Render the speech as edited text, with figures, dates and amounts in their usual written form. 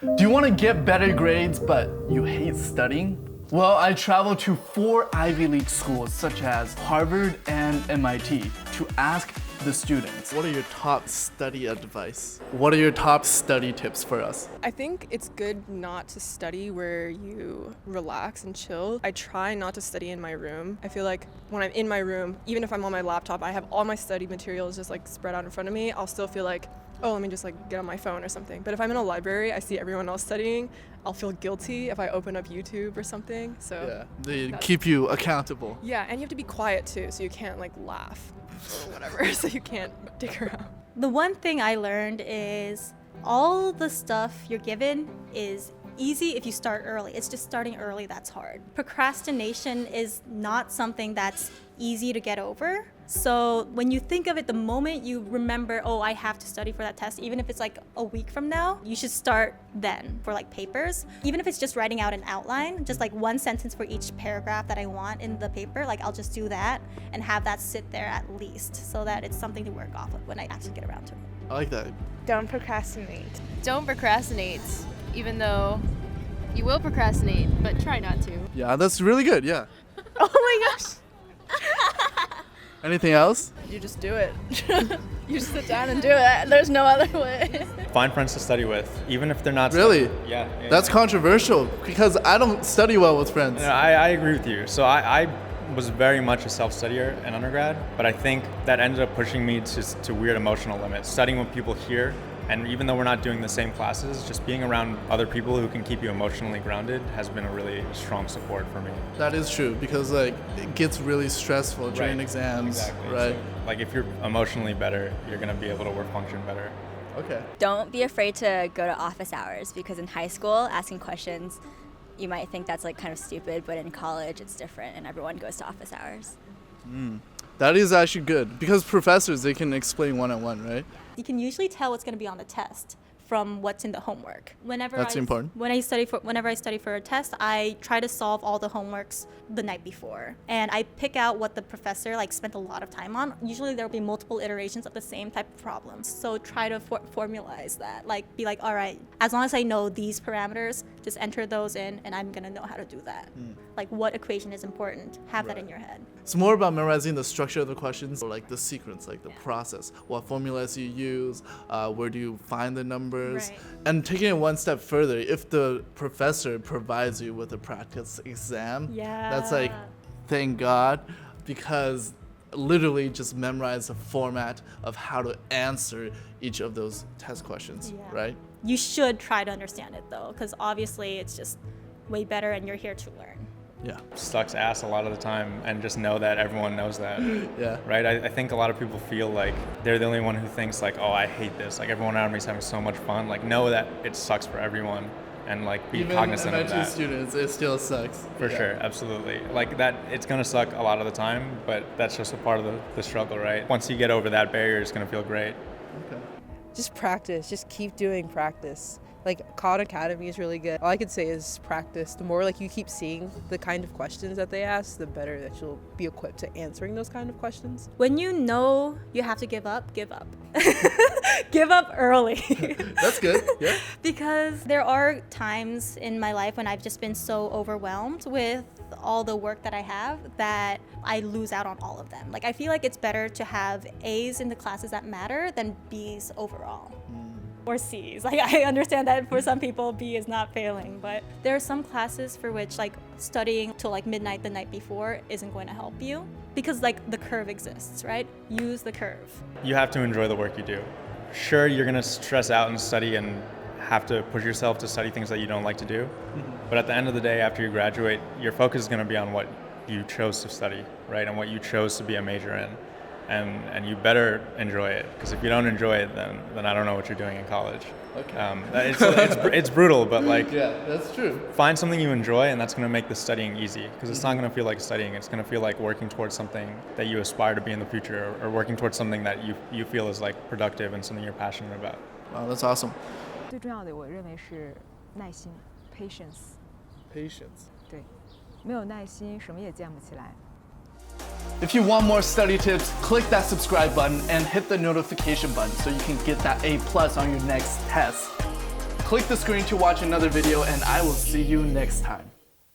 Do you want to get better grades, but you hate studying? Well, I traveled to 4 Ivy League schools, such as Harvard and MIT, to ask the students, what are your top study advice? What are your top study tips for us? I think it's good not to study where you relax and chill. I try not to study in my room. I feel like when I'm in my room, even if I'm on my laptop, I have all my study materials just like spread out in front of me, I'll still feel like, oh, let me just like get on my phone or something. But if I'm in a library, I see everyone else studying, I'll feel guilty if I open up YouTube or something. So yeah, they keep you accountable. Yeah, and you have to be quiet too, so you can't like laugh or whatever, so you can't dig around. The one thing I learned is all the stuff you're given is easy if you start early. It's just starting early that's hard. Procrastination is not something that's easy to get over. So when you think of it, the moment you remember, oh, I have to study for that test, even if it's like a week from now, you should start then for like papers. Even if it's just writing out an outline, just like one sentence for each paragraph that I want in the paper, like I'll just do that and have that sit there at least so that it's something to work off of when I actually get around to it. I like that. Don't procrastinate. Don't procrastinate, even though you will procrastinate, but try not to. Yeah, that's really good, yeah. Oh my gosh. Anything else? You just do it. You just sit down and do it. There's no other way. Find friends to study with, even if they're not Really? studying. Yeah. That's controversial because I don't study well with friends. Yeah, I agree with you. So I was very much a self-studier in undergrad, but I think that ended up pushing me to weird emotional limits. Studying with people here, and even though we're not doing the same classes, just being around other people who can keep you emotionally grounded has been a really strong support for me. That is true because like it gets really stressful during exams, Exactly. right? So, like if you're emotionally better, you're gonna be able to work function better. Okay. Don't be afraid to go to office hours because in high school, asking questions, you might think that's like kind of stupid, but in college it's different and everyone goes to office hours. That is actually good because professors, they can explain one-on-one, right? You can usually tell what's going to be on the test from what's in the homework. That's important. Whenever I study for a test, I try to solve all the homeworks the night before. And I pick out what the professor like spent a lot of time on. Usually there'll be multiple iterations of the same type of problems. So try to formalize that. Like be like, all right, as long as I know these parameters, just enter those in and I'm gonna know how to do that. Like what equation is important, have that in your head. It's more about memorizing the structure of the questions, or like the sequence, like the process. What formulas you use, where do you find the numbers, Right. and taking it one step further, if the professor provides you with a practice exam, that's like, thank God, because literally just memorize the format of how to answer each of those test questions, right? You should try to understand it though, because obviously it's just way better and you're here to learn. Yeah. Sucks ass a lot of the time, and just know that everyone knows that. Yeah. Right? I think a lot of people feel like they're the only one who thinks like, oh, I hate this. Like everyone around me is having so much fun. Like know that it sucks for everyone, and like be cognizant of Even MIT that. students, it still sucks. For sure, absolutely. Like that, it's gonna suck a lot of the time, but that's just a part of the struggle, right? Once you get over that barrier, it's gonna feel great. Okay. Just practice, just keep doing practice. Like Khan Academy is really good. All I can say is practice. The more like you keep seeing the kind of questions that they ask, the better that you'll be equipped to answering those kind of questions. When you know you have to give up, give up. Give up early. That's good, yeah. Because there are times in my life when I've just been so overwhelmed with all the work that I have that I lose out on all of them. Like I feel like it's better to have A's in the classes that matter than B's overall. Or C's. Like I understand that for some people B is not failing, but there are some classes for which like studying till like midnight the night before isn't going to help you because like the curve exists, right? Use the curve. You have to enjoy the work you do. Sure, you're gonna stress out and study and have to push yourself to study things that you don't like to do, but at the end of the day, after you graduate, your focus is gonna be on what you chose to study, right? And what you chose to be a major in. And you better enjoy it, because if you don't enjoy it, then I don't know what you're doing in college. Okay. It's brutal, but like Yeah, that's true. find something you enjoy, and that's going to make the studying easy, because it's not going to feel like studying. It's going to feel like working towards something that you aspire to be in the future, or working towards something that you feel is like productive and something you're passionate about. Wow, that's awesome. 最重要的我认为是耐心 ，patience。 Patience. 对，没有耐心什么也建不起来。 If you want more study tips, click that subscribe button and hit the notification button so you can get that A+ on your next test. Click the screen to watch another video, and I will see you next time.